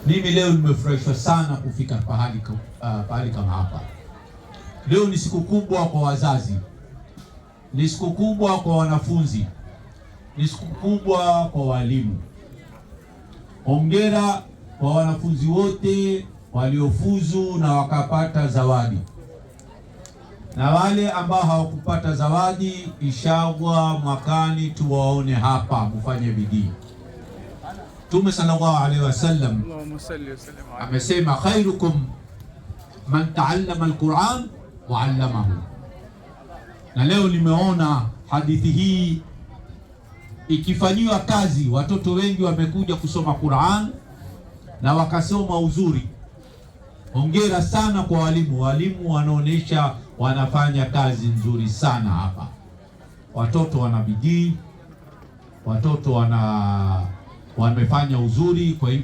Mimi leo nimefurahishwa sana kufika pahali kama hapa. Leo ni siku kubwa kwa wazazi, ni siku kubwa kwa wanafunzi, ni siku kubwa kwa walimu. Hongera kwa wanafunzi wote waliofuzu na wakapata zawadi, na wale ambao hawakupata zawadi, inshallah mwakani tuwaone hapa, mfanye bidii. Mtume sallallahu alaihi wasallam amesema, khairukum man taallama alquran wa allamahu. Na leo nimeona hadithi hii ikifanyiwa kazi. Watoto wengi wamekuja kusoma Qur'an na wakasoma uzuri. Hongera sana kwa walimu. Walimu wanaonesha wanafanya kazi nzuri sana hapa. Watoto wana bidii, watoto wamefanya uzuri. Kwa